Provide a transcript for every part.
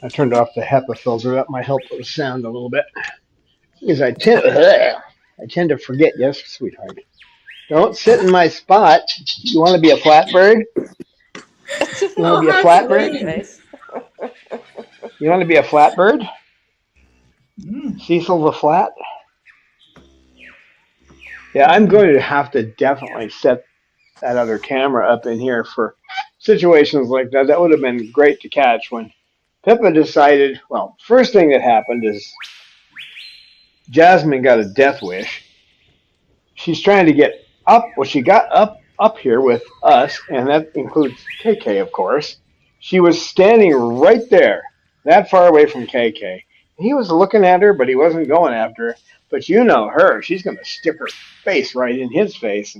I turned off the HEPA filter. That might help with the sound a little bit. Because I tend to forget. Yes, sweetheart. Don't sit in my spot. You want to be a flatbird? You want to Oh, be a how flatbird? sweet. You want to be a flatbird? Mm. Cecil the Flat? Yeah, I'm going to have to definitely set that other camera up in here for situations like that. That would have been great to catch when Pippa decided. Well, first thing that happened is Jasmine got a death wish. She's trying to get up. Well, she got up here with us, and that includes KK, of course. She was standing right there, that far away from KK. He was looking at her, but he wasn't going after her. But you know her; she's going to stick her face right in his face.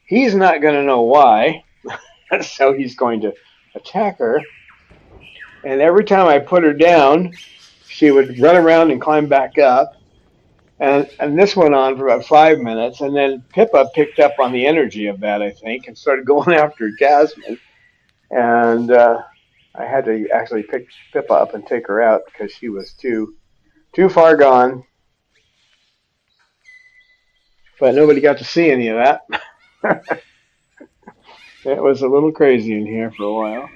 He's not going to know why, so he's going to attack her. And every time I put her down, she would run around and climb back up. And this went on for about 5 minutes, and then Pippa picked up on the energy of that, I think, and started going after Jasmine. And I had to actually pick Pippa up and take her out because she was too far gone. But nobody got to see any of that. It was a little crazy in here for a while.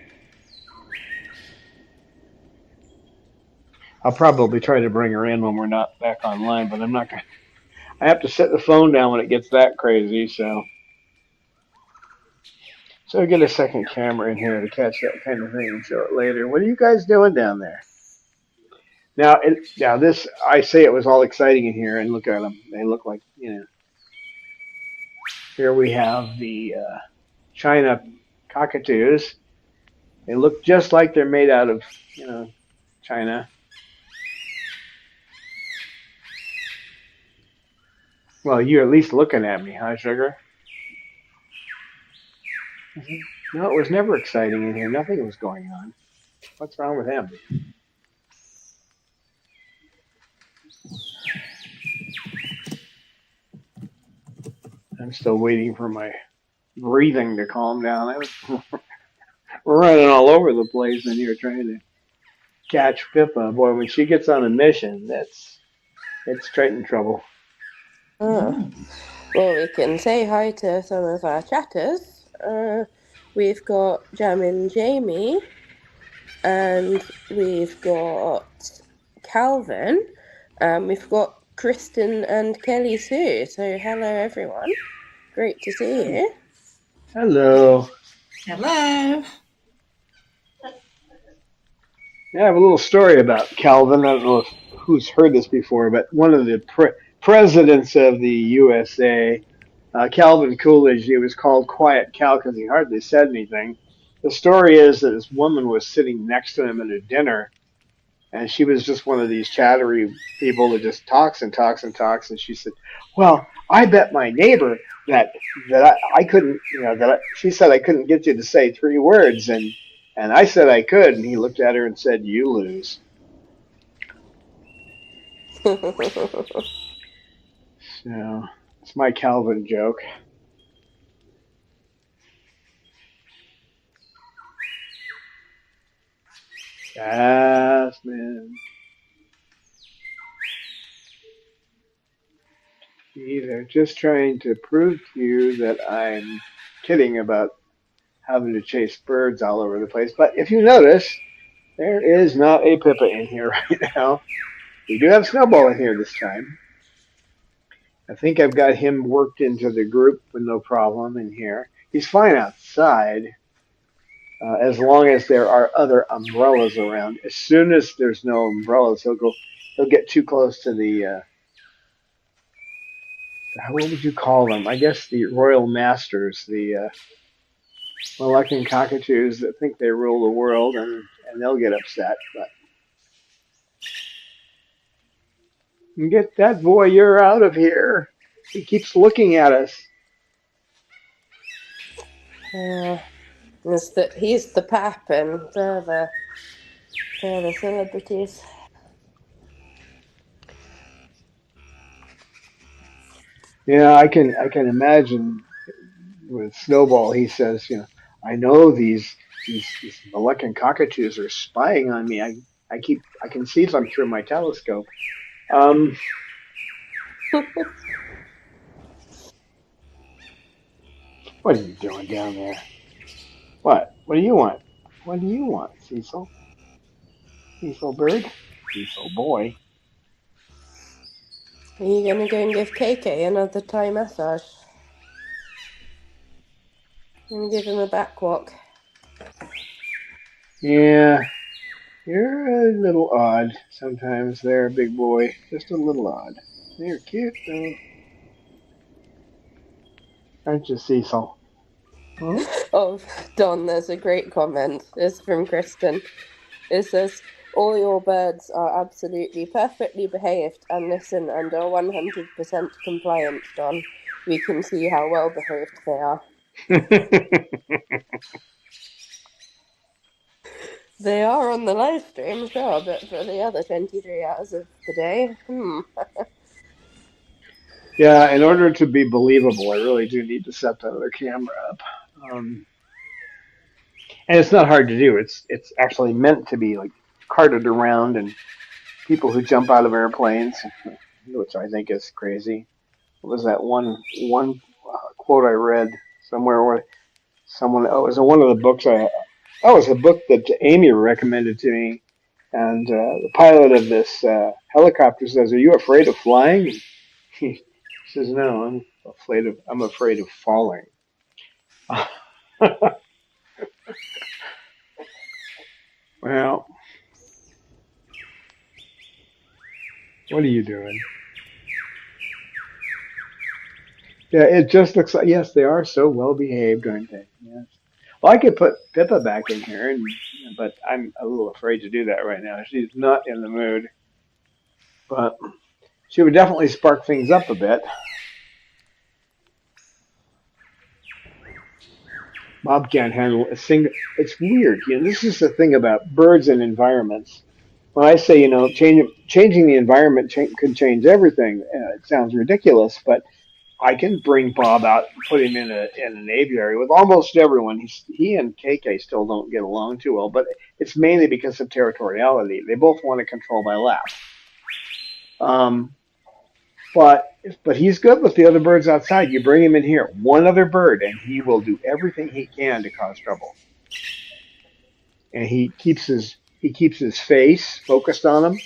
I'll probably try to bring her in when we're not back online, but I'm not going to. I have to set the phone down when it gets that crazy, so I get a second camera in here to catch that kind of thing and show it later. What are you guys doing down there? Now this, I say it was all exciting in here, and look at them. They look like, here we have the China cockatoos. They look just like they're made out of, China. Well, you're at least looking at me, huh, Sugar? No, it was never exciting in here. Nothing was going on. What's wrong with him? I'm still waiting for my breathing to calm down. I was running all over the place in here trying to catch Pippa. Boy, when she gets on a mission, it's straight in trouble. Oh. Well, we can say hi to some of our chatters. We've got Jamin Jamie, and we've got Calvin, we've got Kristen and Kelly Sue. So hello everyone. Great to see you. Hello. Hello. Yeah, I have a little story about Calvin. I don't know who's heard this before, but one of the presidents of the USA, Calvin Coolidge, he was called Quiet Cal because he hardly said anything. The story is that this woman was sitting next to him at a dinner, and she was just one of these chattery people that just talks and talks and talks. And she said, "Well, I bet my neighbor that I couldn't, she said I couldn't get you to say 3 words, and I said I could." And he looked at her and said, "You lose." So it's my Calvin joke. Jasmine. They're just trying to prove to you that I'm kidding about having to chase birds all over the place. But if you notice, there is not a Pippa in here right now. We do have Snowball in here this time. I think I've got him worked into the group with no problem in here. He's fine outside, as long as there are other umbrellas around. As soon as there's no umbrellas, he'll get too close to the what would you call them? I guess the royal masters, the Moluccan cockatoos that think they rule the world, and they'll get upset. But get that voyeur out of here. He keeps looking at us. Uh, he's the pap, and they're the celebrities. Yeah, I can imagine with Snowball. He says, I know these Moluccan cockatoos are spying on me. I can see them through my telescope. Um, what are you doing down there? What? What do you want? What do you want, Cecil? Cecil bird? Cecil boy. Are you gonna go and give KK another Thai massage? And give him a back walk? Yeah, you're a little odd sometimes there, big boy. Just a little odd. You're cute though, aren't you, Cecil? Hmm? Oh, Don, there's a great comment. It's from Kristen. It says, all your birds are absolutely perfectly behaved and listen and are 100% compliant, Don. We can see how well behaved they are. They are on the live stream, sure, but for the other 23 hours of the day, Yeah, in order to be believable, I really do need to set that other camera up. Um, and it's not hard to do. It's actually meant to be like carted around, and people who jump out of airplanes, which I think is crazy. What was that one quote I read somewhere where someone? Oh, it was in one of the books I. Oh, it was a book that Amy recommended to me, and the pilot of this helicopter says, "Are you afraid of flying?" He says, "No, I'm afraid of falling." Well, what are you doing? Yeah, it just looks like yes, they are so well behaved, aren't they? Yes. Well, I could put Pippa back in here, but I'm a little afraid to do that right now. She's not in the mood, but she would definitely spark things up a bit. Bob can't handle a single. It's weird, This is the thing about birds and environments. When I say, changing the environment can change everything, it sounds ridiculous, but I can bring Bob out and put him in an aviary with almost everyone. He and KK still don't get along too well, but it's mainly because of territoriality. They both want to control my lap. Um, but but he's good with the other birds outside. You bring him in here, one other bird, and he will do everything he can to cause trouble. And he keeps his face focused on him.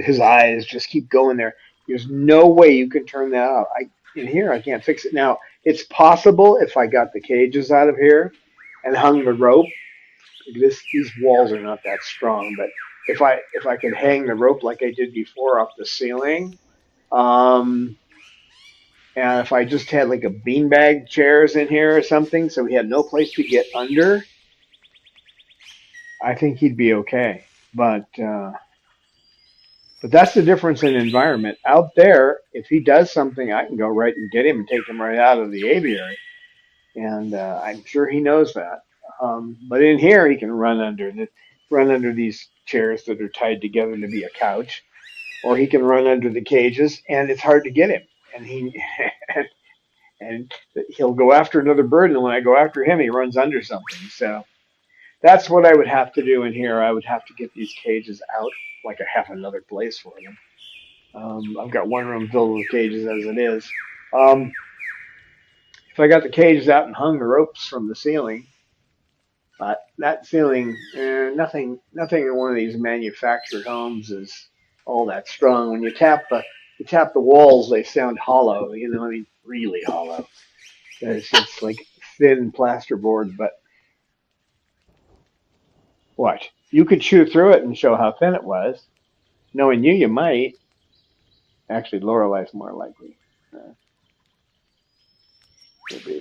His eyes just keep going there. There's no way you can turn that off. In here I can't fix it. Now it's possible if I got the cages out of here and hung the rope. These walls are not that strong, but if I could hang the rope like I did before off the ceiling, um, and if I just had like a beanbag chairs in here or something, so he had no place to get under, I think he'd be okay. But that's the difference in environment. Out there, if he does something, I can go right and get him and take him right out of the aviary, and I'm sure he knows that. But in here, he can run under these chairs that are tied together to be a couch, or he can run under the cages, and it's hard to get him. And he and he'll go after another bird, and when I go after him, he runs under something. So that's what I would have to do in here. I would have to get these cages out, like I have another place for them. I've got one room filled with cages as it is. Um, if I got the cages out and hung the ropes from the ceiling, that ceiling, nothing in one of these manufactured homes is all that strong. When you tap the walls, they sound hollow. I mean, really hollow. It's like thin plasterboard. But what? You could chew through it and show how thin it was. Knowing you might. Actually, Lorelai's more likely.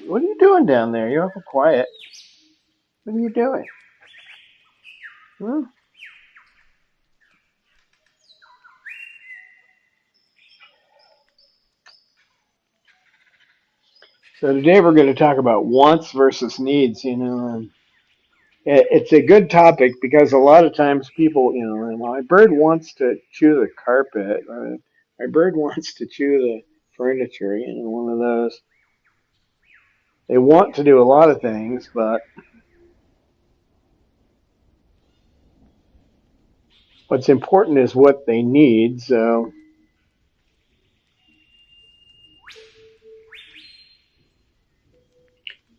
What are you doing down there? You're awful quiet. What are you doing? Hmm? So today we're going to talk about wants versus needs. It's a good topic because a lot of times people, my bird wants to chew the carpet, or my bird wants to chew the furniture. One of those. They want to do a lot of things, but what's important is what they need. So,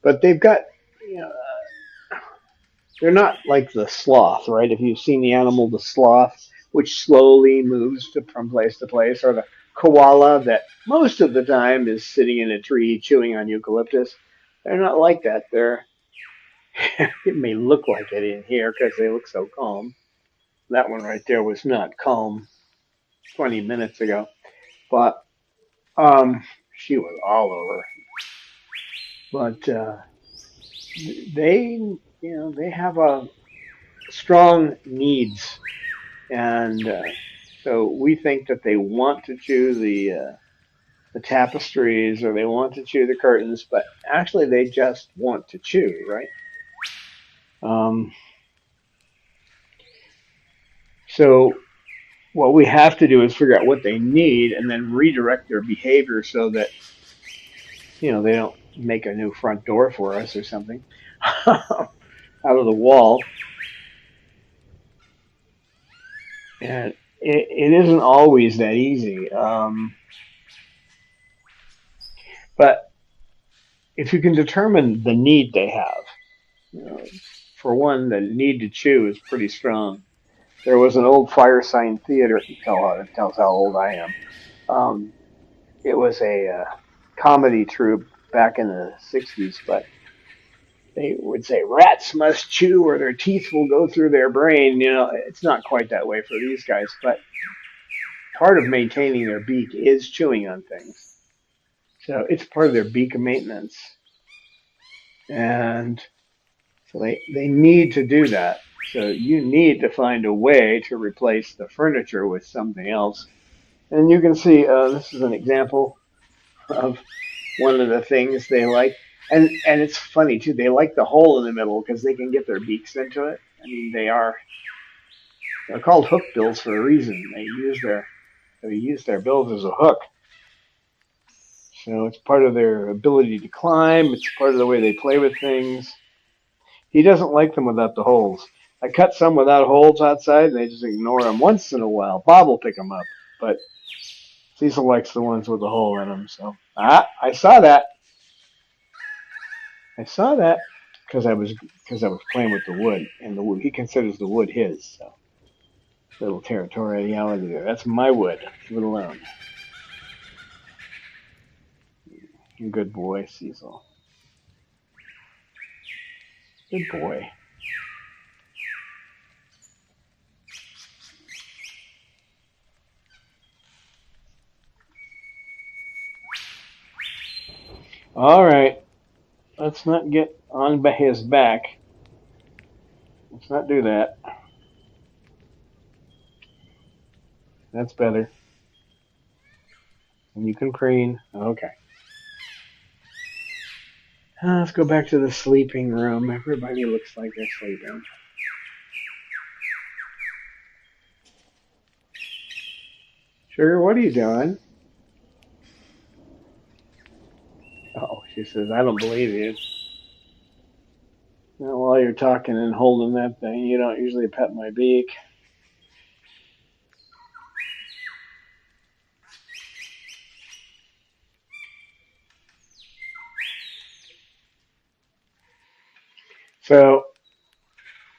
but they've got, you know, they're not like the sloth, right? If you've seen the animal, the sloth, which slowly moves from place to place, or the koala that most of the time is sitting in a tree chewing on eucalyptus. They're not like that. It may look like it in here because they look so calm. That one right there was not calm 20 minutes ago, but she was all over. But they have a strong needs, and so we think that they want to chew the tapestries or they want to chew the curtains, but actually they just want to chew, right? Um, so what we have to do is figure out what they need and then redirect their behavior so that they don't make a new front door for us or something out of the wall. And it isn't always that easy. But if you can determine the need they have, you know, for one, the need to chew is pretty strong. There was an old fire sign theater. Tells how old I am. Um, it was a comedy troupe back in the '60s, but they would say rats must chew or their teeth will go through their brain. It's not quite that way for these guys, but part of maintaining their beak is chewing on things. So it's part of their beak maintenance. And so they need to do that. So you need to find a way to replace the furniture with something else. And you can see this is an example of one of the things they like. And it's funny too. They like the hole in the middle because they can get their beaks into it. I mean, they're called hook bills for a reason. They use their bills as a hook. So it's part of their ability to climb. It's part of the way they play with things. He doesn't like them without the holes. I cut some without holes outside, and they just ignore them once in a while. Bob will pick them up, but Cecil likes the ones with the hole in them. So I saw that. I saw that because I was playing with the wood, and the wood he considers the wood his. So little territoriality there. That's my wood. Leave it alone. Good boy, Cecil. Good boy. All right. Let's not get on his back. Let's not do that. That's better. And you can preen. Okay. Let's go back to the sleeping room. Everybody looks like they're sleeping. Sugar, what are you doing? Oh, she says, I don't believe you. Now, while you're talking and holding that thing, you don't usually pet my beak. So,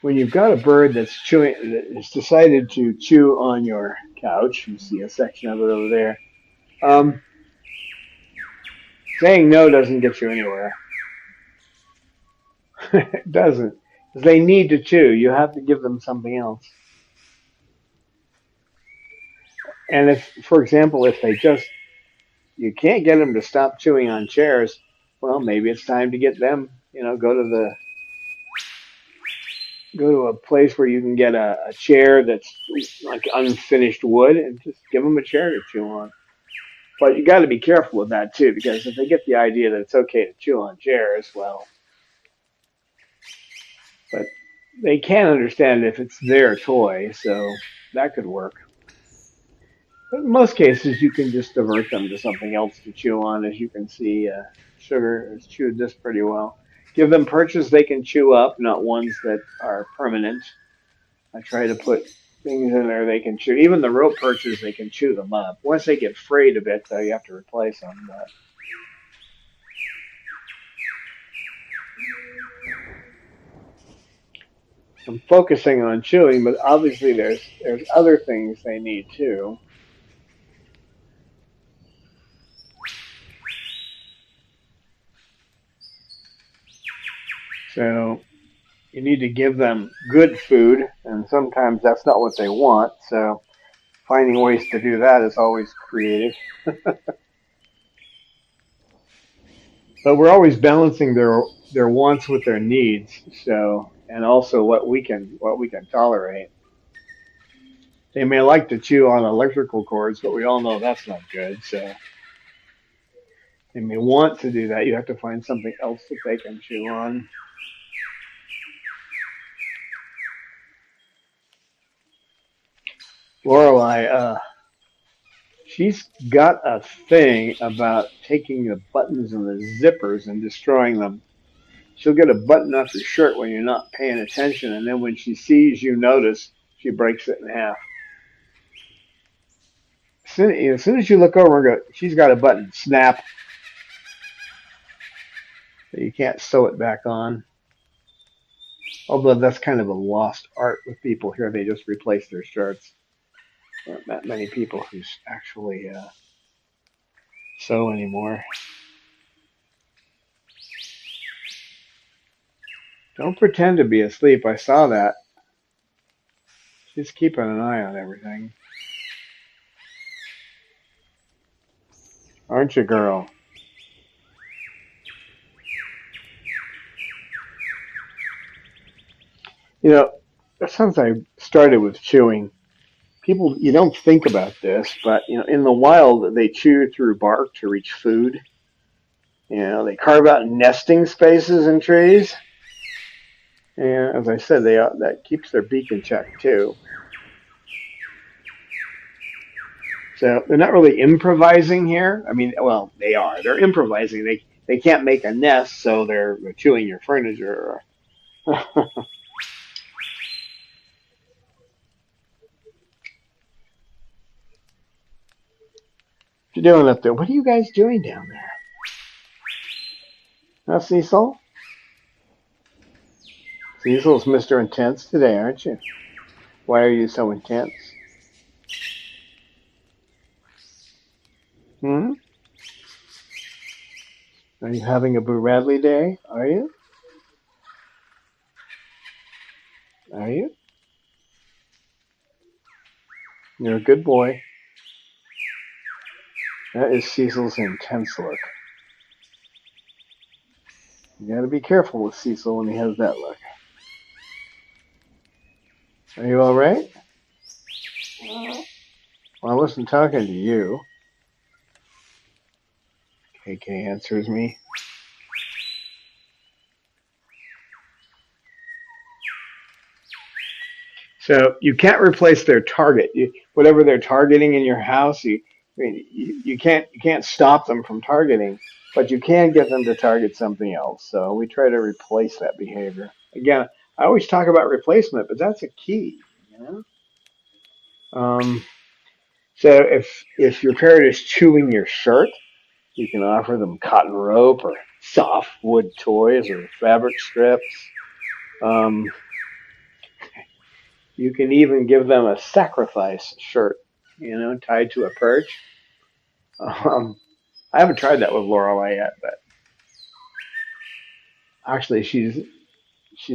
when you've got a bird that has decided to chew on your couch, you see a section of it over there. Um, Saying no doesn't get you anywhere. It doesn't. They need to chew. You have to give them something else. And if, for example, if they just you can't get them to stop chewing on chairs, well, maybe it's time to get them, go to a place where you can get a chair that's like unfinished wood and just give them a chair to chew on. But you got to be careful with that too, because if they get the idea that it's okay to chew on chairs, well, but they can't understand if it's their toy, so that could work. But in most cases, you can just divert them to something else to chew on. As you can see, Sugar has chewed this pretty well. Give them perches they can chew up, not ones that are permanent. I try to put things in there they can chew. Even the rope perches, they can chew them up. Once they get frayed a bit, though, you have to replace them. But I'm focusing on chewing, but obviously there's other things they need too. So you need to give them good food, and sometimes that's not what they want. So finding ways to do that is always creative. But we're always balancing their wants with their needs. So and also what we can tolerate. They may like to chew on electrical cords, but we all know that's not good. So they may want to do that. You have to find something else that they can chew on. Lorelei, she's got a thing about taking the buttons and the zippers and destroying them. She'll get a button off your shirt when you're not paying attention, and then when she sees you notice, she breaks it in half. As soon as you look over and go, she's got a button, snap, you can't sew it back on. Although that's kind of a lost art with people here. They just replace their shirts. There aren't that many people who actually sew anymore. Don't pretend to be asleep. I saw that. She's keeping an eye on everything. Aren't you, girl? You know, since I started with chewing, people, you don't think about this, but in the wild, they chew through bark to reach food. They carve out nesting spaces in trees. And as I said, that keeps their beak in check too. So they're not really improvising here. I mean, well, they are. They're improvising. They can't make a nest, so they're chewing your furniture. What you doing up there? What are you guys doing down there? Cecil? Cecil's Mr. Intense today, aren't you? Why are you so intense? Hmm? Are you having a Boo Radley day? Are you? Are you? You're a good boy. That is Cecil's intense look. You gotta be careful with Cecil when he has that look. Are you alright? Well, I wasn't talking to you. KK answers me. So you can't replace their target. Whatever they're targeting in your house, you can't stop them from targeting, but you can get them to target something else. So we try to replace that behavior. Again, I always talk about replacement, but that's a key. You Um, so if your parrot is chewing your shirt, you can offer them cotton rope or soft wood toys or fabric strips. Um, you can even give them a sacrifice shirt, tied to a perch. Um, I haven't tried that with Lorelei yet, but actually she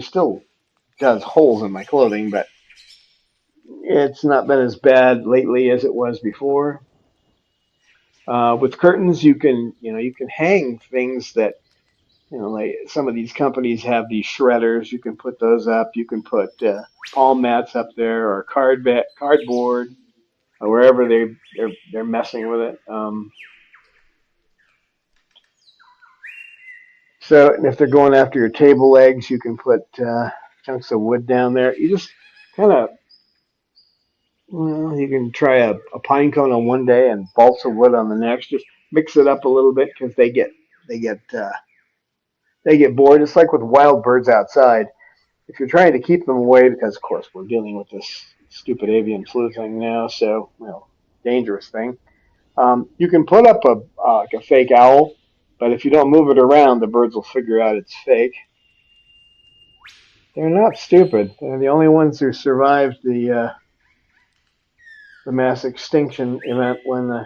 still does holes in my clothing, but it's not been as bad lately as it was before. With curtains, you can hang things that, like some of these companies have these shredders. You can put those up. You can put palm mats up there or cardboard or wherever they're messing with it. So and if they're going after your table legs, you can put chunks of wood down there. You just kind of, well, you can try a pine cone on one day and balsa wood on the next. Just mix it up a little bit because they get they get bored. It's like with wild birds outside. If you're trying to keep them away, because of course we're dealing with this stupid avian flu thing now, so dangerous thing. You can put up like a fake owl, but if you don't move it around, the birds will figure out it's fake. They're not stupid. They're the only ones who survived the mass extinction event when the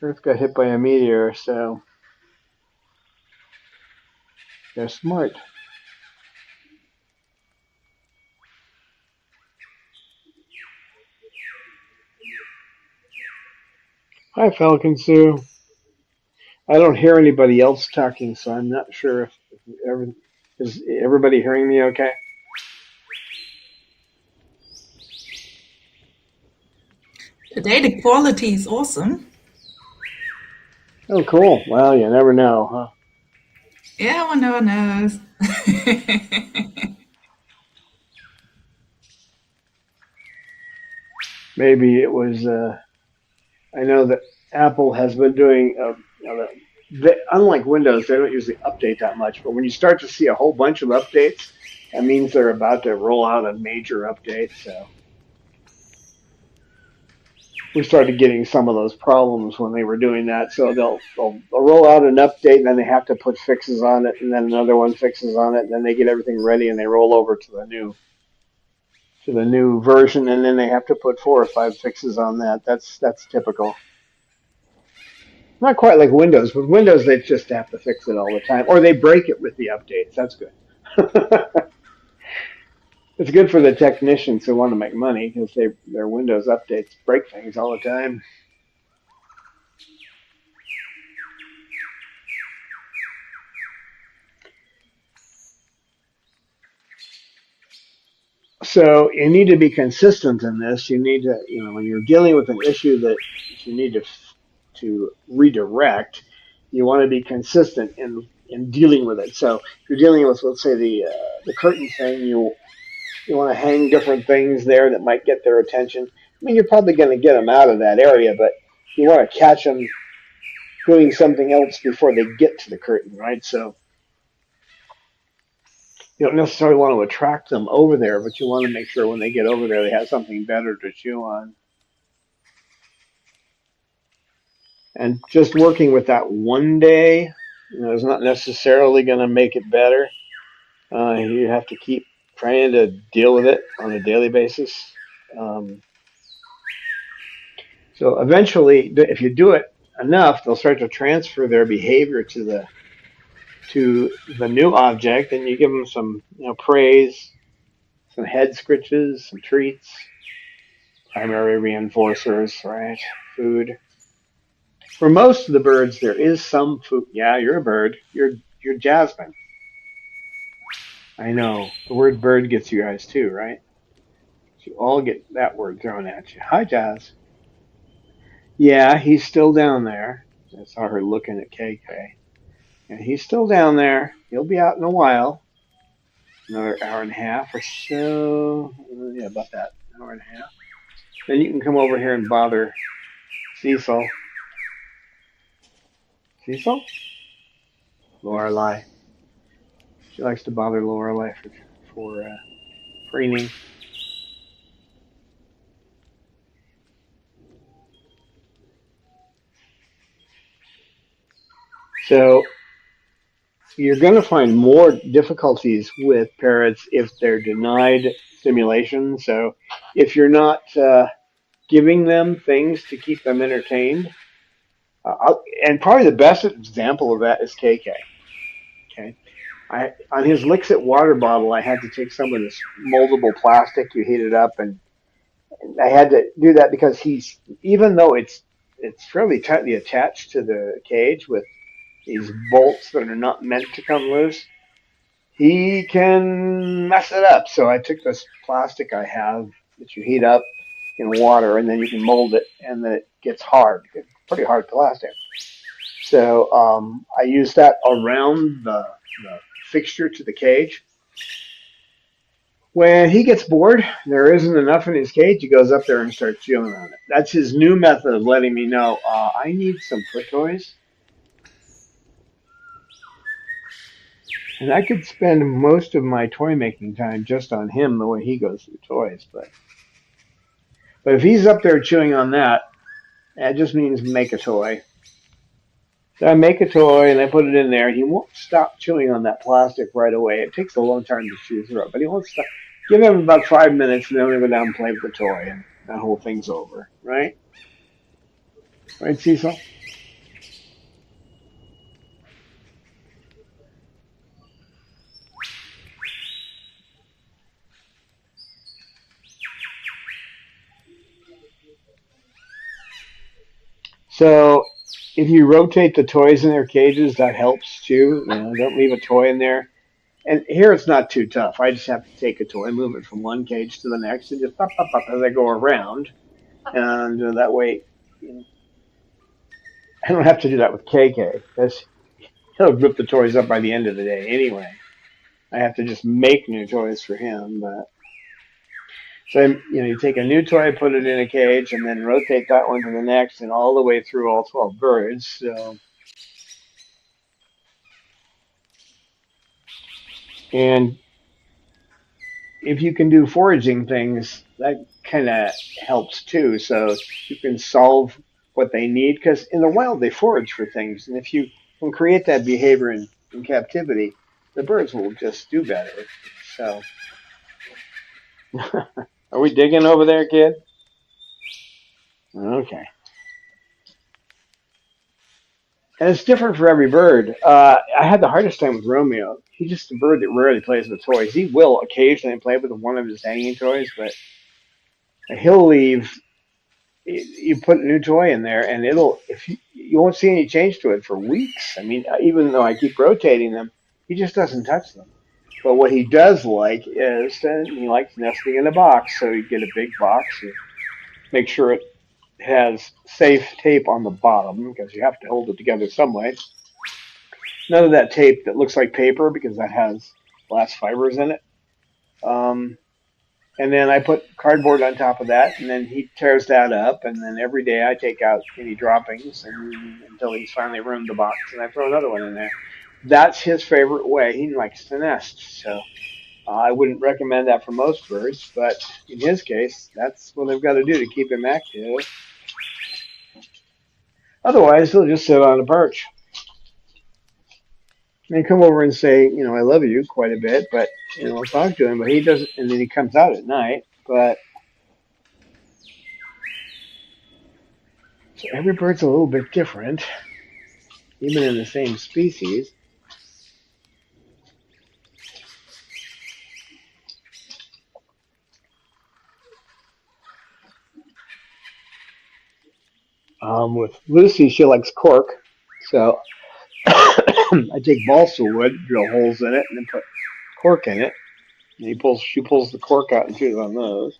Earth got hit by a meteor. So they're smart. Hi, Falcon Sue. I don't hear anybody else talking, so I'm not sure if is everybody hearing me okay? Today the quality is awesome. Oh, cool. Well, you never know, huh? Yeah, one never knows. Maybe it was. I know that Apple has been doing. Unlike Windows, they don't usually update that much. But when you start to see a whole bunch of updates, that means they're about to roll out a major update. So we started getting some of those problems when they were doing that. So they'll roll out an update, and then they have to put fixes on it, and then another one fixes on it, and then they get everything ready, and they roll over to the new version, and then they have to put 4 or 5 fixes on that. That's typical. Not quite like Windows. With Windows, they just have to fix it all the time, or they break it with the updates. That's good. It's good for the technicians who want to make money because their Windows updates break things all the time. So you need to be consistent in this. You need to, when you're dealing with an issue that you need to redirect, you want to be consistent in dealing with it. So if you're dealing with, let's say, the curtain thing, you want to hang different things there that might get their attention. I mean, you're probably going to get them out of that area, but you want to catch them doing something else before they get to the curtain, right? So you don't necessarily want to attract them over there, but you want to make sure when they get over there, they have something better to chew on. And just working with that one day, is not necessarily going to make it better. You have to keep trying to deal with it on a daily basis. Um, so eventually, if you do it enough, they'll start to transfer their behavior to the new object, and you give them some praise, some head scritches, some treats, primary reinforcers, right? Food. For most of the birds, there is some food. Yeah, you're a bird. You're Jasmine. I know. The word bird gets you guys too, right? You all get that word thrown at you. Hi, Jazz. Yeah, he's still down there. I saw her looking at KK. And he's still down there. He'll be out in a while. Another hour and a half or so. Yeah, about that. Hour and a half. Then you can come over here and bother Cecil. Cecil? Lorelei. She likes to bother Lorelei for preening. So you're going to find more difficulties with parrots if they're denied stimulation. So if you're not giving them things to keep them entertained, and probably the best example of that is KK. Okay, on his Lixit water bottle, I had to take some of this moldable plastic. You heat it up, and I had to do that because even though it's it's fairly tightly attached to the cage with these bolts that are not meant to come loose, he can mess it up. So I took this plastic I have that you heat up in water and then you can mold it and then it gets hard. It's pretty hard plastic. So I use that around the fixture to the cage. When he gets bored, there isn't enough in his cage, he goes up there and starts chewing on it. That's his new method of letting me know I need some foot toys. And I could spend most of my toy making time just on him the way he goes through toys. But if he's up there chewing on that, that just means make a toy. So I make a toy and I put it in there, and he won't stop chewing on that plastic right away. It takes a long time to chew through it, but he won't stop. Give him about 5 minutes, and then we go down and play with the toy, and that whole thing's over, right? Right, Cecil? So if you rotate the toys in their cages, that helps too. Don't leave a toy in there. And here it's not too tough. I just have to take a toy, move it from one cage to the next, and just pop, pop, pop as I go around. And that way, you know, I don't have to do that with KK because he'll rip the toys up by the end of the day anyway. I have to just make new toys for him. But so you take a new toy, put it in a cage, and then rotate that one to the next, and all the way through all 12 birds. So and if you can do foraging things, that kind of helps too. So you can solve what they need because in the wild they forage for things, and if you can create that behavior in captivity, the birds will just do better. So, are we digging over there, kid? Okay. And it's different for every bird. I had the hardest time with Romeo. He's just a bird that rarely plays with toys. He will occasionally play with one of his hanging toys, but he'll leave. You put a new toy in there, and you won't see any change to it for weeks. I mean, even though I keep rotating them, he just doesn't touch them. But what he does like is he likes nesting in a box. So you get a big box, you make sure it has safe tape on the bottom because you have to hold it together some way. None of that tape that looks like paper because that has glass fibers in it. Um, and then I put cardboard on top of that, and then he tears that up, and then every day I take out any droppings until he's finally ruined the box, and I throw another one in there. That's his favorite way. He likes to nest, so I wouldn't recommend that for most birds, but in his case, that's what they've got to do to keep him active. Otherwise, he'll just sit on a perch and come over and say, I love you quite a bit, but I'll talk to him, but he doesn't, and then he comes out at night, but so every bird's a little bit different, even in the same species. With Lucy, she likes cork, so I take balsa wood, drill holes in it, and then put cork in it. And she pulls the cork out and chews on those.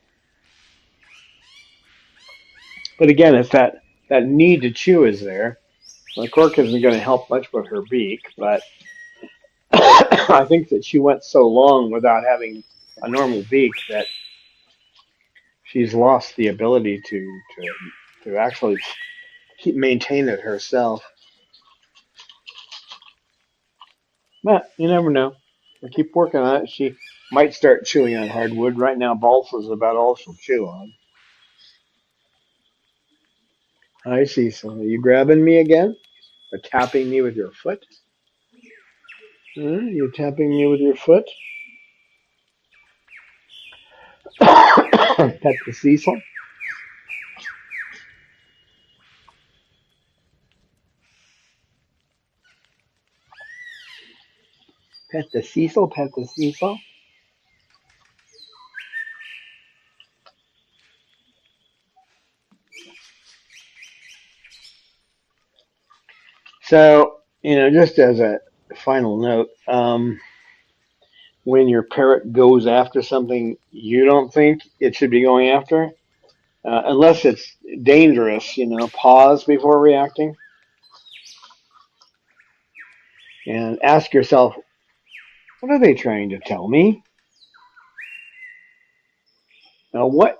But again, if that need to chew is there, the cork isn't going to help much with her beak. But I think that she went so long without having a normal beak that she's lost the ability to actually maintain it herself. But you never know. I keep working on it. She might start chewing on hardwood. Right now, balsa is about all she'll chew on. I see. So are you grabbing me again? Or tapping me with your foot? You're tapping me with your foot? Pet the Cecil. Pet the Cecil. Pet the Cecil. So, just as a final note, when your parrot goes after something you don't think it should be going after, unless it's dangerous, pause before reacting and ask yourself, what are they trying to tell me? Now, what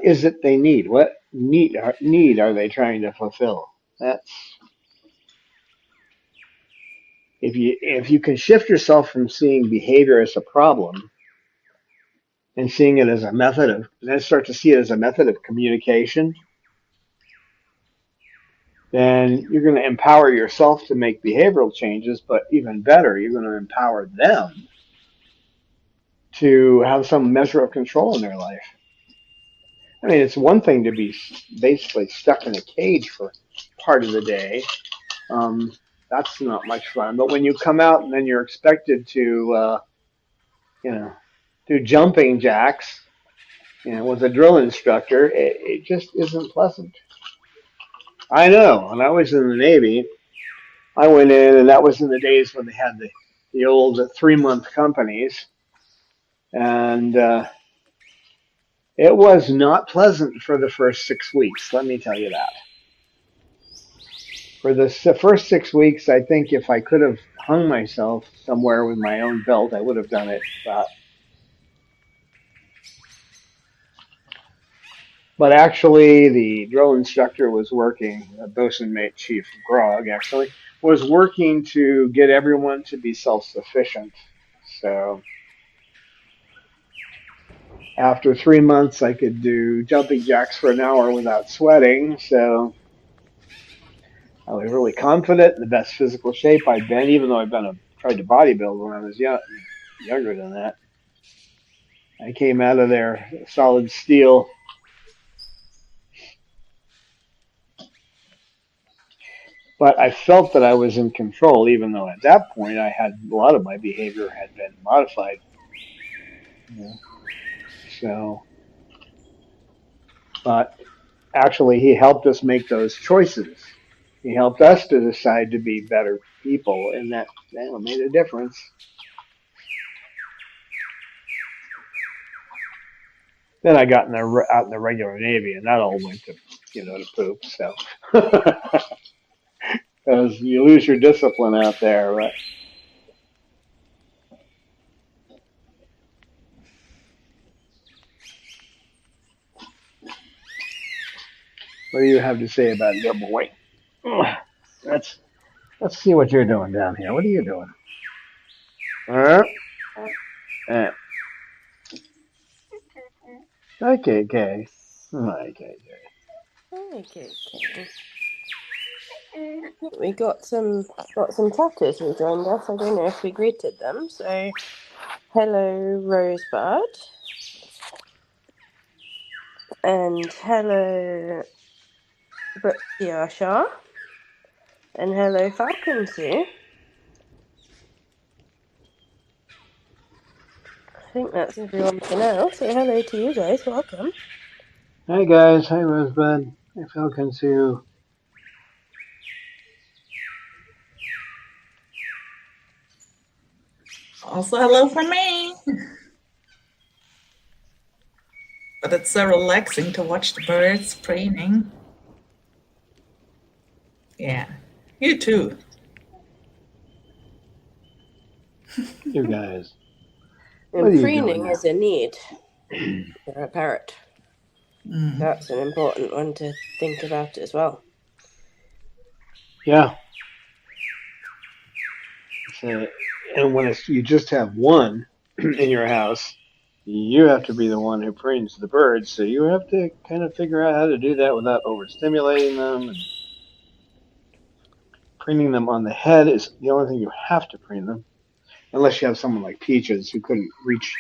is it they need? What need are they trying to fulfill? That's if you can shift yourself from seeing behavior as a problem and seeing it as a method of, then start to see it as a method of communication, then you're going to empower yourself to make behavioral changes, but even better, you're going to empower them to have some measure of control in their life. I mean, it's one thing to be basically stuck in a cage for part of the day. Um, that's not much fun. But when you come out and then you're expected to, do jumping jacks, with a drill instructor, it just isn't pleasant. I know. When I was in the Navy, I went in, and that was in the days when they had the old 3-month companies, and it was not pleasant for the first 6 weeks. Let me tell you that. For the first 6 weeks, I think if I could have hung myself somewhere with my own belt, I would have done it. But actually, the drill instructor was working, bosun mate Chief Grog actually, was working to get everyone to be self-sufficient. So after 3 months, I could do jumping jacks for an hour without sweating. So I was really confident in the best physical shape I'd been, even though tried to bodybuild when I was younger than that. I came out of there solid steel. But I felt that I was in control, even though at that point I had a lot of my behavior had been modified. You know. So, but actually, he helped us make those choices. He helped us to decide to be better people, and that made a difference. Then I got out in the regular Navy, and that all went to poop. So, because you lose your discipline out there, right? What do you have to say about your boy? Let's let's see what you're doing down here. What are you doing? Uh, uh, okay, okay. Okay, Okay, okay. We got some chatters who joined us. I don't know if we greeted them. So, hello, Rosebud, and hello, Yasha, and hello, Falcon Sue. I think that's everyone for now. Say hello to you guys. Welcome. Hi guys. Hi Rosebud. Hi Falcon Sue. Also, hello from me. But it's so relaxing to watch the birds preening. Yeah, you too. You guys. What And are you doing preening now? is a need for a parrot. Mm. That's an important one to think about as well. Yeah. And when you just have one in your house, you have to be the one who preens the birds. So you have to kind of figure out how to do that without overstimulating them. And preening them on the head is the only thing you have to preen them, unless you have someone like Peaches who couldn't reach.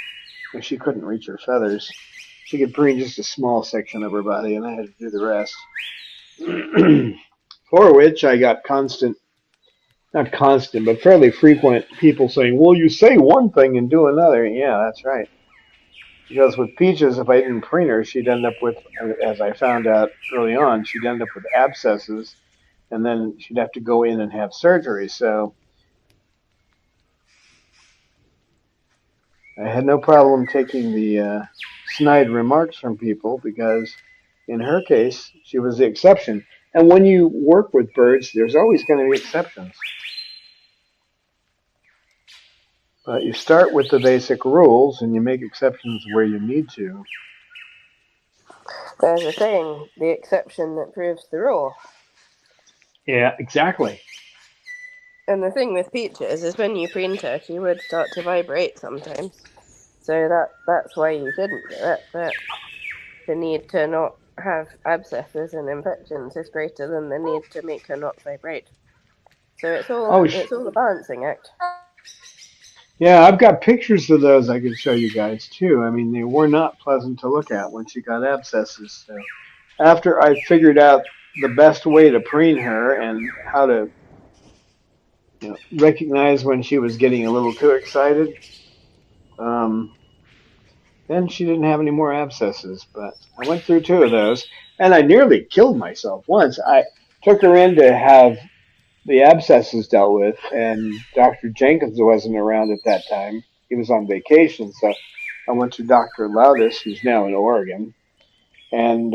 If she couldn't reach her feathers, she could preen just a small section of her body, and I had to do the rest. For which I got not constant, but fairly frequent people saying, well, you say one thing and do another. Yeah, that's right. Because with Peaches, if I didn't preen her, she'd end up with, as I found out early on, she'd end up with abscesses and then she'd have to go in and have surgery. So I had no problem taking the snide remarks from people because, in her case, she was the exception. And when you work with birds, there's always going to be exceptions. But you start with the basic rules and you make exceptions where you need to. There's a saying, the exception that proves the rule. Yeah, exactly. And the thing with Peaches is when you preen her, she would start to vibrate sometimes. So that's why you shouldn't do it. But the need to not have abscesses and infections is greater than the need to make her not vibrate. So Oh, it's all a balancing act. yeah, I've got pictures of those I could show you guys too. I mean, they were not pleasant to look at when she got abscesses. So after I figured out the best way to preen her and how to recognize when she was getting a little too excited, um, then she didn't have any more abscesses. But I went through two of those, and I nearly killed myself once. I took her in to have the abscesses dealt with, and Dr. Jenkins wasn't around at that time. He was on vacation, so I went to Dr. Loudis, who's now in Oregon, and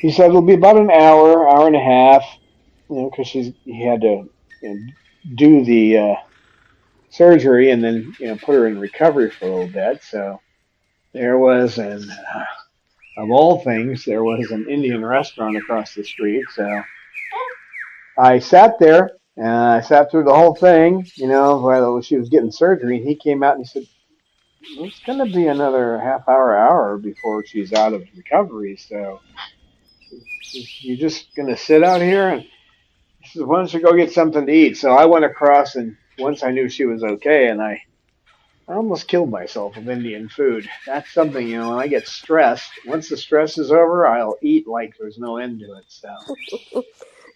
he said it'll be about an hour, hour and a half, because he had to do the surgery and then put her in recovery for a little bit. So there was of all things, there was an Indian restaurant across the street. So I sat there and I sat through the whole thing, while she was getting surgery. And he came out and he said, "It's going to be another half hour, hour before she's out of recovery. So you're just going to sit out here?" And he said, "Why don't you go get something to eat?" So I went across, and once I knew she was okay, and I almost killed myself with Indian food. That's something, when I get stressed, once the stress is over, I'll eat like there's no end to it. So,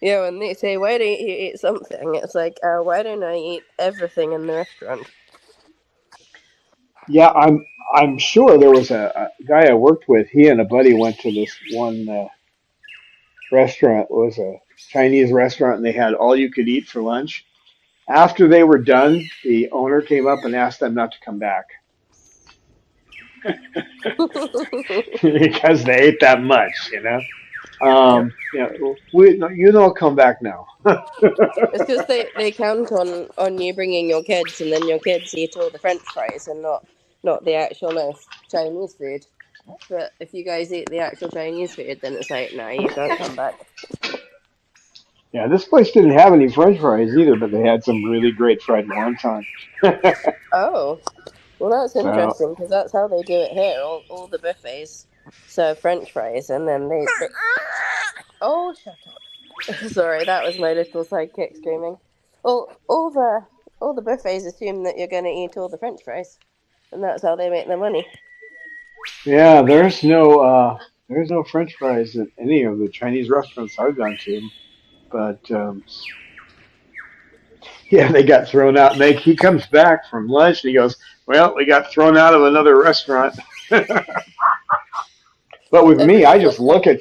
Yeah, when they say, why don't you eat something? It's like, why don't I eat everything in the restaurant? yeah, I'm sure there was a guy I worked with. He and a buddy went to this one restaurant. It was a Chinese restaurant, and they had all you could eat for lunch. After they were done, the owner came up and asked them not to come back because they ate that much. Yep. Come back now. It's because they count on you bringing your kids, and then your kids eat all the French fries and not the actual nice Chinese food. But if you guys eat the actual Chinese food, then it's like, nah, you can't come back. Yeah, this place didn't have any French fries either, but they had some really great fried wonton. Oh, well, that's So, interesting because that's how they do it here. All the buffets serve French fries, and then they... Oh, shut up! Sorry, that was my little sidekick screaming. All the buffets assume that you're going to eat all the French fries, and that's how they make their money. yeah, there's no French fries at any of the Chinese restaurants I've gone to, but yeah, they got thrown out. And he comes back from lunch and he goes, "Well, we got thrown out of another restaurant." But with If me, it I was, just look at,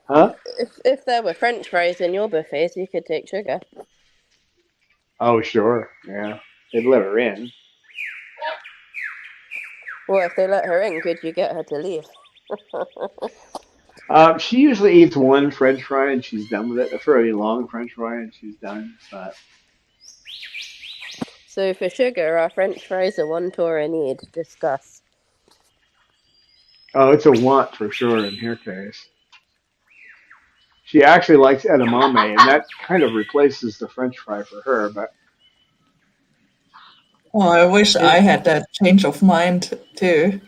huh? if there were French fries in your buffets, you could take sugar. Oh, sure, yeah, they'd let her in. Well, if they let her in, could you get her to leave? She usually eats one French fry and she's done with it. A fairly long French fry and she's done. But So for sugar, are French fries a want or a need? Discuss. oh, it's a want for sure in her case. She actually likes edamame, and that kind of replaces the French fry for her. But Oh, I wish I it, had that change of mind too.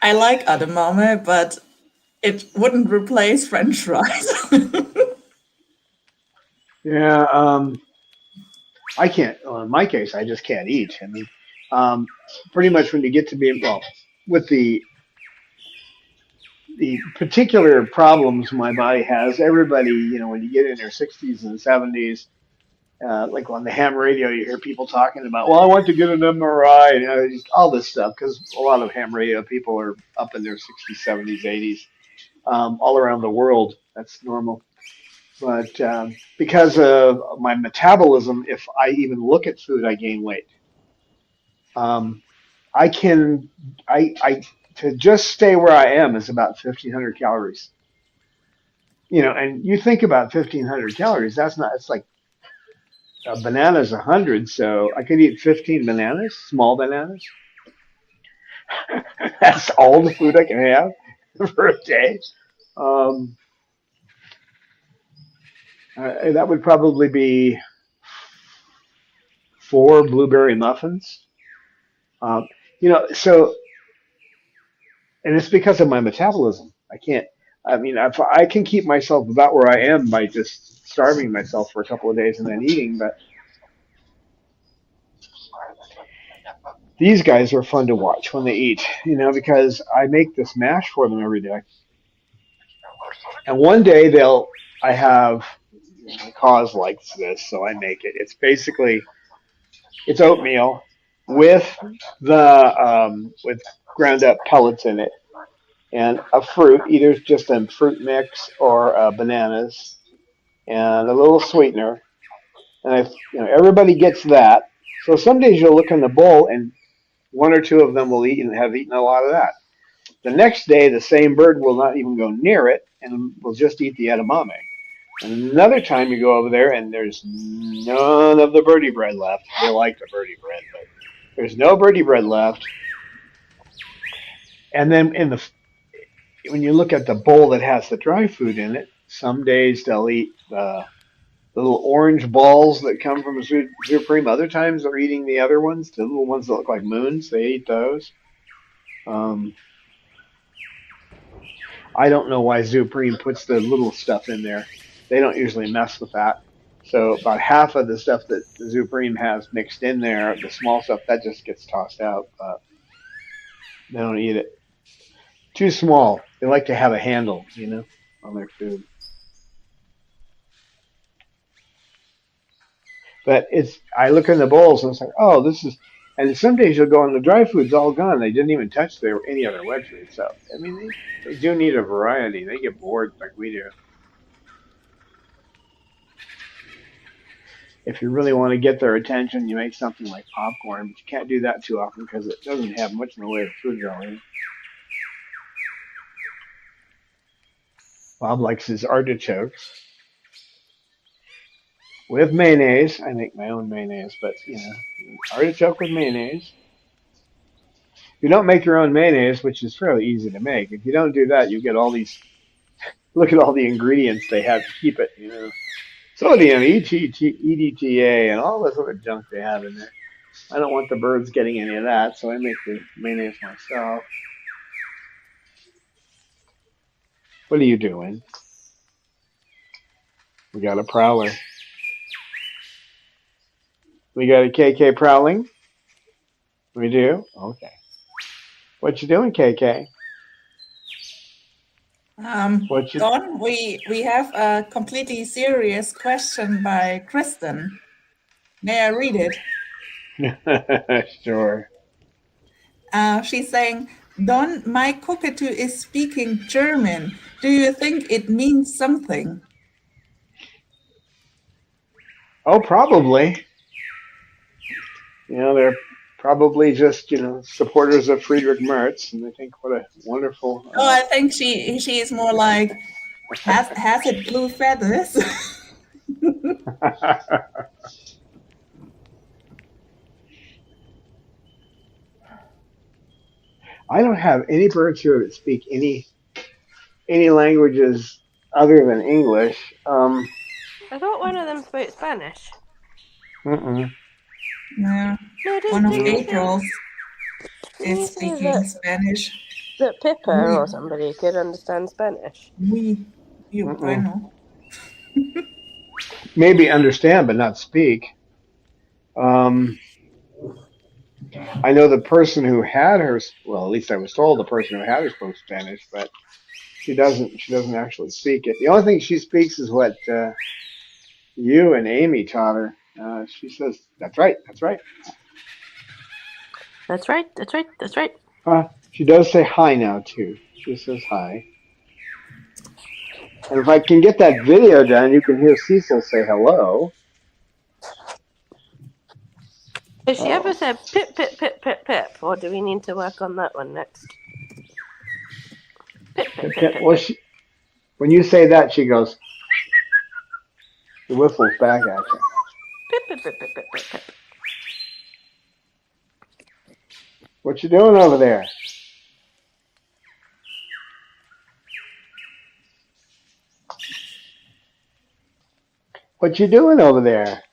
I like edamame, but it wouldn't replace French fries. yeah, I can't. Well, in my case, I just can't eat. I mean, pretty much when you get to be well with the particular problems my body has, everybody, when you get in their 60s and 70s, like on the ham radio, you hear people talking about, well, I want to get an MRI, just all this stuff, because a lot of ham radio people are up in their 60s, 70s, 80s. all around the world. That's normal. But because of my metabolism, if I even look at food, I gain weight. Um, I can, I to just stay where I am is about 1,500 calories. And you think about 1,500 calories. That's not. It's like a banana's 100, so I could eat 15 bananas, small bananas. That's all the food I can have for a day. Um, that would probably be 4 blueberry muffins. Um, so and it's because of my metabolism. I can't. I mean, I can keep myself about where I am by just starving myself for a couple of days and then eating. But these guys are fun to watch when they eat, because I make this mash for them every day. And one day I have, my cause likes this, so I make it. It's oatmeal with with ground up pellets in it and a fruit, either just a fruit mix or bananas and a little sweetener. And everybody gets that. So some days you'll look in the bowl and one or two of them will eat and have eaten a lot of that. The next day, the same bird will not even go near it and will just eat the edamame. And another time you go over there and there's none of the birdie bread left. They like the birdie bread, but there's no birdie bread left. And then when you look at the bowl that has the dry food in it, some days they'll eat the little orange balls that come from a Supreme. Other times they're eating the other ones, the little ones that look like moons. They eat those. I don't know why Supreme puts the little stuff in there. They don't usually mess with that. So about half of the stuff that the Supreme has mixed in there, the small stuff, that just gets tossed out. But they don't eat it. Too small. They like to have a handle, on their food. But I look in the bowls and it's like, oh, this is, and some days you'll go and the dry food's all gone. They didn't even touch any other wet food. So, I mean, they do need a variety. They get bored like we do. If you really want to get their attention, you make something like popcorn, but you can't do that too often because it doesn't have much in the way of food coloring. Bob likes his artichokes with mayonnaise. I make my own mayonnaise, but artichoke with mayonnaise. You don't make your own mayonnaise, which is fairly easy to make. If you don't do that, you get all these. Look at all the ingredients they have to keep it. Sodium, EDTA, and all this other junk they have in there. I don't want the birds getting any of that, so I make the mayonnaise myself. What are you doing? We got a prowler. We got a KK prowling? We do? Okay. What you doing, KK? Don, we have a completely serious question by Kristen. May I read it? Sure. She's saying, Don, my cockatoo is speaking German. Do you think it means something? Oh, probably. They're probably just, supporters of Friedrich Merz, and they think what a wonderful. I think she is more like, has it blue feathers? I don't have any birds here that speak any languages other than English. I thought one of them spoke Spanish. Mm-mm. No, one of April's is speaking Spanish. That Pippa or somebody could understand Spanish. Bueno. Maybe understand, but not speak. I know the person who had her. Well, at least I was told the person who had her spoke Spanish, but she doesn't. She doesn't actually speak it. The only thing she speaks is what you and Amy taught her. She says, "That's right. That's right." That's right. That's right. That's right. She does say hi now too. She says hi. And if I can get that video done, you can hear Cecil say hello. Has she ever Oh. said pip, pip, pip, pip, pip? Or do we need to work on that one next? Pip, pip, pip, pip, Well, pip. when you say that, she goes, she whistles back at you. Pip, pip, pip, pip, pip, pip, pip. What you doing over there? What you doing over there?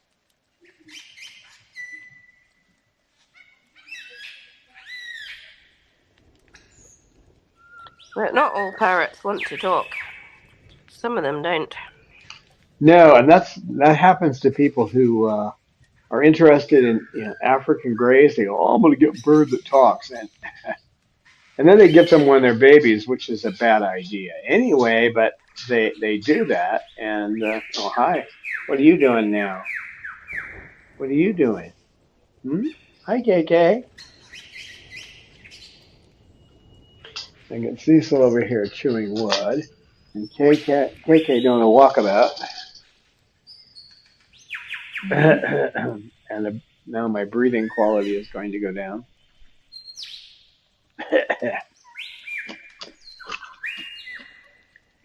But not all parrots want to talk. Some of them don't. No, and that happens to people who are interested in African greys. They go, "Oh, I'm going to get a bird that talks," and then they get them when they're babies, which is a bad idea anyway. But they do that, and oh hi, what are you doing now? What are you doing? Hmm? Hi, KK. I got Cecil over here chewing wood, and KK doing a walkabout. And now my breathing quality is going to go down.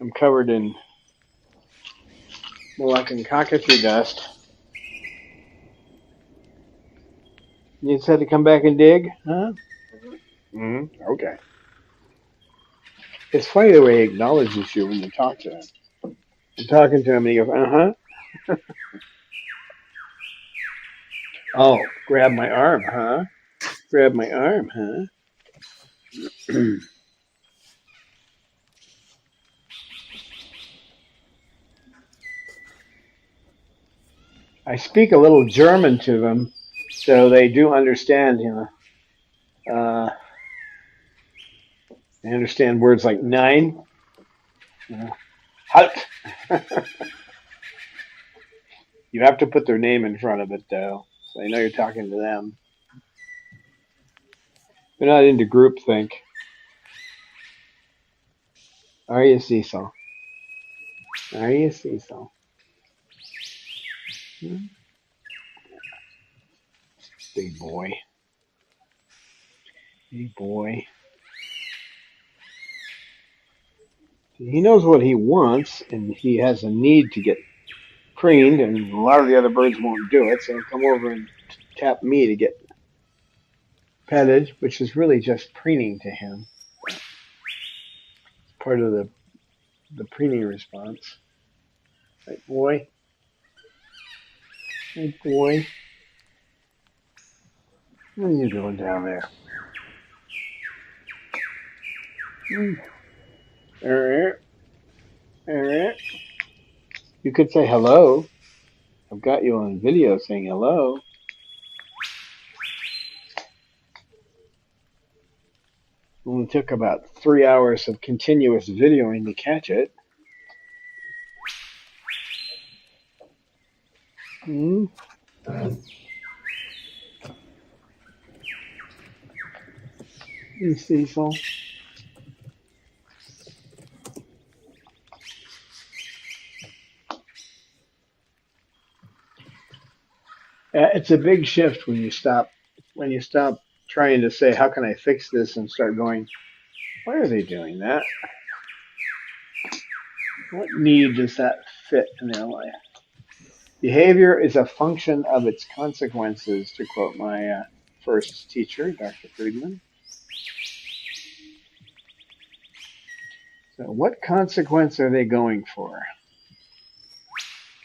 I'm covered in Moroccan cockatoo dust. You said to come back and dig, huh? Okay. It's funny the way he acknowledges you when you talk to him. I'm talking to him and he goes, uh-huh. Oh, grab my arm, huh? Grab my arm, huh? I speak a little German to them, so they do understand, they understand words like nine, halt. You have to put their name in front of it, though, so they know you're talking to them. They're not into groupthink. Are you, Cecil? Are you, Cecil? Hmm? Big boy. Big boy. He knows what he wants, and he has a need to get preened, and a lot of the other birds won't do it, so he'll come over and tap me to get petted, which is really just preening to him. Part of the preening response. Right, boy? Hey, boy? What are you doing down there? Alright. Alright. You could say hello. I've got you on video saying hello. Only took about 3 hours of continuous videoing to catch it. Hmm? You Cecil. It's a big shift when you stop trying to say how can I fix this and start going, why are they doing that? What need does that fit in their life? Behavior is a function of its consequences, to quote my first teacher, Dr. Friedman. So what consequence are they going for?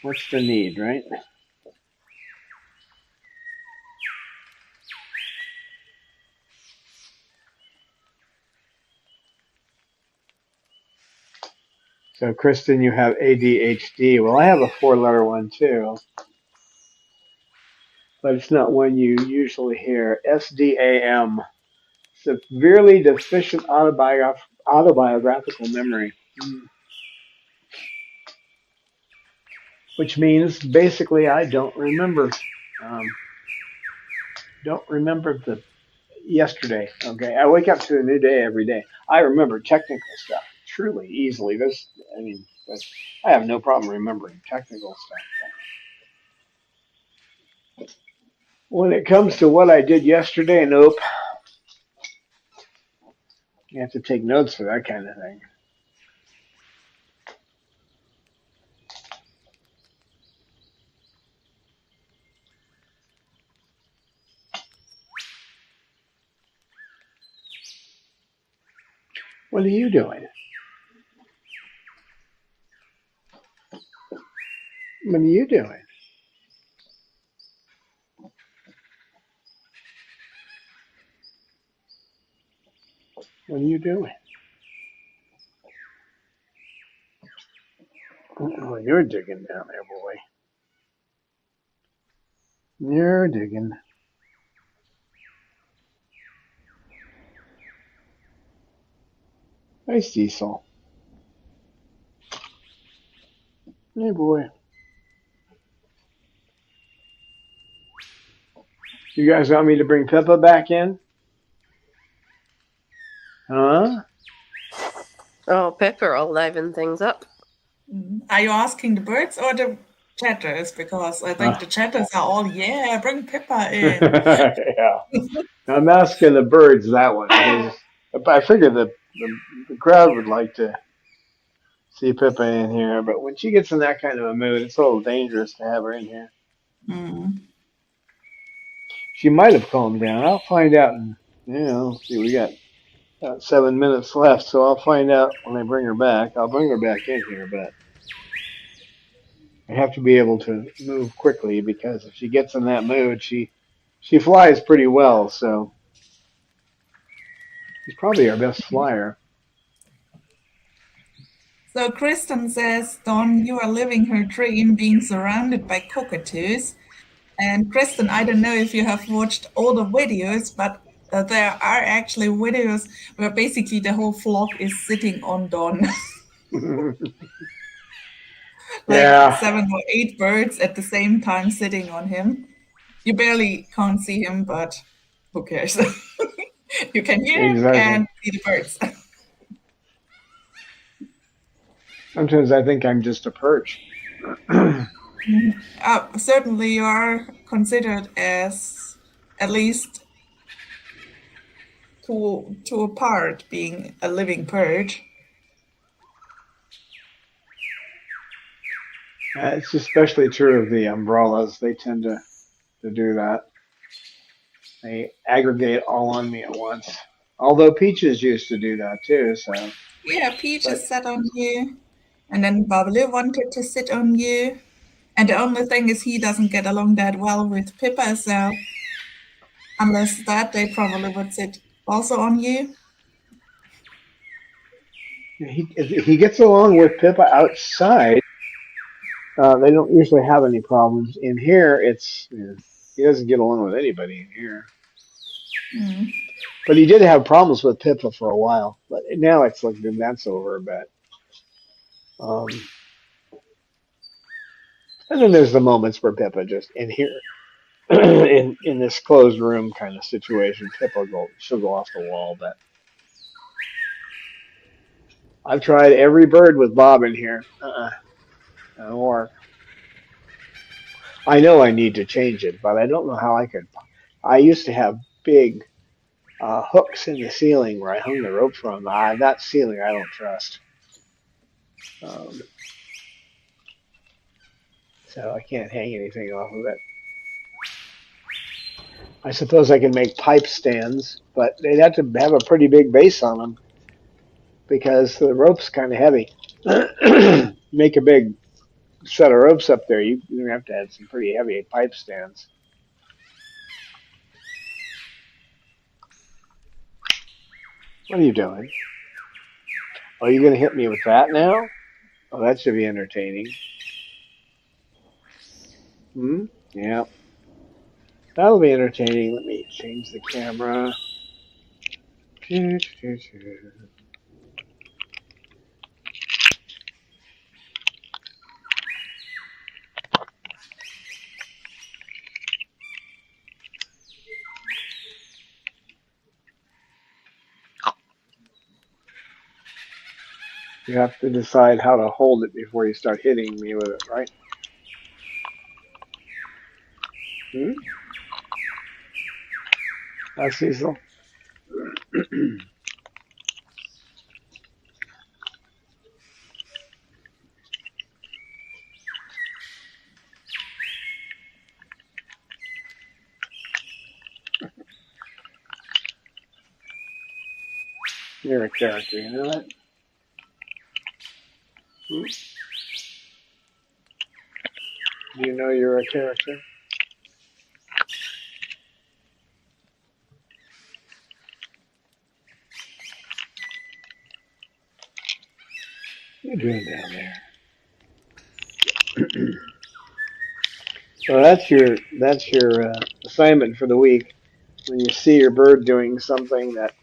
What's the need, right? So, Kristen, you have ADHD. Well, I have a four-letter one too, but it's not one you usually hear. SDAM, severely deficient autobiographical memory, which means basically I um, don't remember the yesterday. Okay, I wake up to a new day every day. I remember technical stuff. truly easily. I have no problem remembering technical stuff. When it comes to what I did yesterday, nope. You have to take notes for that kind of thing. What are you doing? What are you doing? What are you doing? Oh, you're digging down there, boy. You're digging. Nice Diesel. Hey, boy. You guys want me to bring Pippa back in? Huh? Oh, Pepper will liven things up. Are you asking the birds or the chatters? Because I think Huh. the chatters are all, yeah, bring Pippa in. Yeah. I'm asking the birds that one because I figured the crowd would like to see Pippa in here, but when she gets in that kind of a mood, it's a little dangerous to have her in here. Mm. She might have calmed down. I'll find out. See, we got about 7 minutes left, so I'll find out when I bring her back. I'll bring her back in here, but I have to be able to move quickly because if she gets in that mood, she flies pretty well, so she's probably our best flyer. So Kristen says, Dawn, you are living her dream being surrounded by cockatoos. And Kristen, I don't know if you have watched all the videos, but there are actually videos where basically the whole flock is sitting on Dawn, like Yeah, 7 or 8 birds at the same time sitting on him. You barely can't see him, but who cares? You can hear exactly. and see the birds. Sometimes I think I'm just a perch. Certainly, you are considered as at least to a part being a living bird. It's especially true of the umbrellas. They tend to do that. They aggregate all on me at once. Although Peaches used to do that too, so. Yeah, Peach But is sat on you, and then Bubbly wanted to sit on you. And the only thing is he doesn't get along that well with Pippa, so unless that, they probably would sit also on you. he gets along with Pippa outside. They don't usually have any problems. In here, he doesn't get along with anybody in here. Mm. But he did have problems with Pippa for a while. But now it's like that's over a bit. Um, and then there's the moments where Pippa just in here, in this closed room kind of situation, she'll go off the wall. But I've tried every bird with Bob in here. Doesn't work. I know I need to change it, but I don't know how I could. I used to have big hooks in the ceiling where I hung the rope from. That ceiling I don't trust. Um, so I can't hang anything off of it. I suppose I can make pipe stands, but they'd have to have a pretty big base on them because the rope's kind of heavy. Make a big set of ropes up there, you're going to have to have some pretty heavy pipe stands. What are you doing? Oh, you're going to hit me with that now? Oh, that should be entertaining. Yeah, that'll be entertaining. Let me change the camera. You have to decide how to hold it before you start hitting me with it, right? Hmm? Cecil? You're a character, you know that? Hmm? Do you know you're a character? What are you doing down there? So that's your assignment for the week. When you see your bird doing something that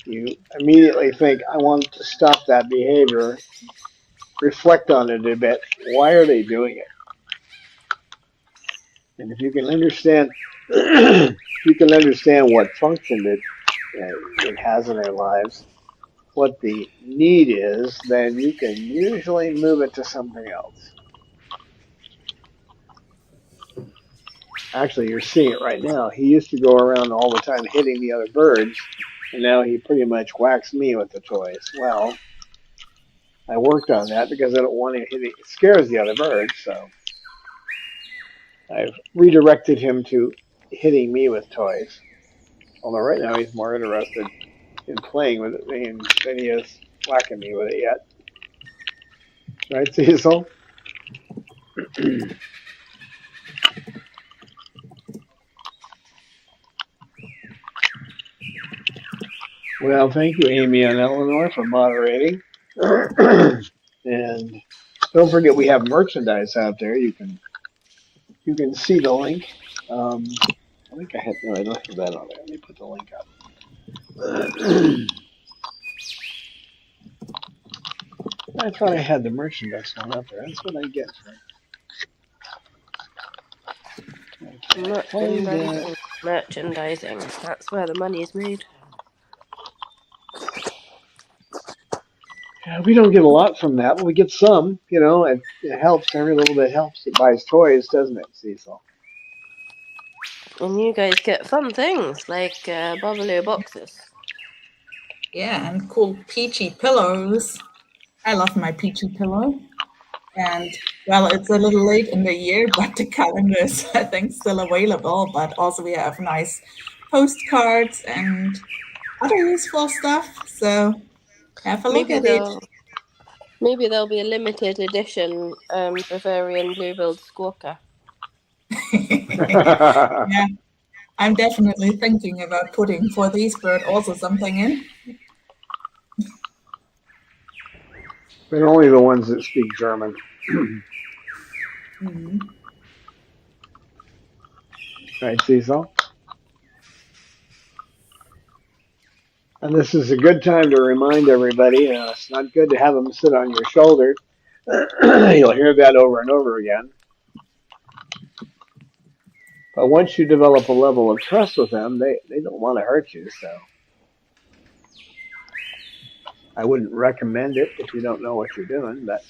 you immediately think, I want to stop that behavior, reflect on it a bit. Why are they doing it? And if you can understand, if you can understand what function it has in their lives, what the need is, then you can usually move it to something else. Actually, you're seeing it right now. He used to go around all the time hitting the other birds, and now he pretty much whacks me with the toys. Well, I worked on that because I don't want him hitting. It scares the other birds, so I've redirected him to hitting me with toys. Although right now he's more interested in playing with it than he is whacking me with it yet. Right, Cecil? Well, thank you, Amy and Eleanor, for moderating. And don't forget, we have merchandise out there. You can see the link. I think I had no, I don't have that on there. Let me put the link up. I thought I had the merchandise one up there. That's what I get for Merchandising. Merchandising. That's where the money's made. Yeah, we don't get a lot from that, but we get some. You know, it helps. Every little bit helps. It buys toys, doesn't it, Cecil? And you guys get fun things like Bubbaloo boxes. Yeah, and cool peachy pillows. I love my peachy pillow. And well, it's a little late in the year, but the calendar is, I think, still available. But also, we have nice postcards and other useful stuff. So have a look Maybe at it. there'll be a limited edition Bavarian blue-billed squawker. Yeah, I'm definitely thinking about putting for these bird also something in. But only the ones that speak German. Mhm. Right, Cecil? And this is a good time to remind everybody, it's not good to have them sit on your shoulder. You'll hear that over and over again. But once you develop a level of trust with them, they don't want to hurt you. So I wouldn't recommend it if you don't know what you're doing. But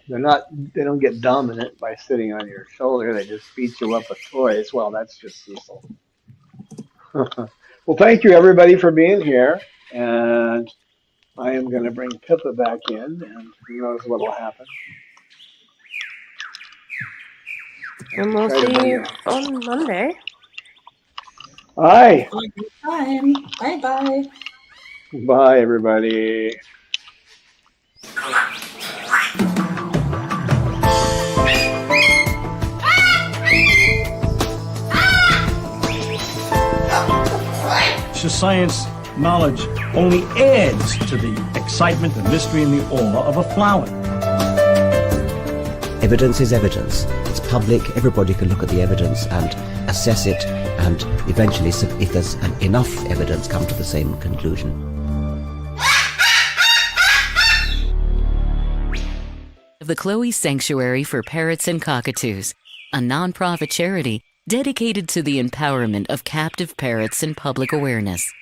they don't get dominant by sitting on your shoulder. They just beat you up with toys. Well, that's just Cecil. Well, thank you everybody for being here. And I am going to bring Pippa back in, and who knows what will happen. And we'll see you on Monday. Bye. Have a good time. Bye bye. Bye, everybody. Science knowledge only adds to the excitement, the mystery, and the awe of a flower. Evidence is evidence. It's public. Everybody can look at the evidence and assess it, and eventually, if there's enough evidence, come to the same conclusion. The Chloe Sanctuary for Parrots and Cockatoos, a non-profit charity dedicated to the empowerment of captive parrots and public awareness.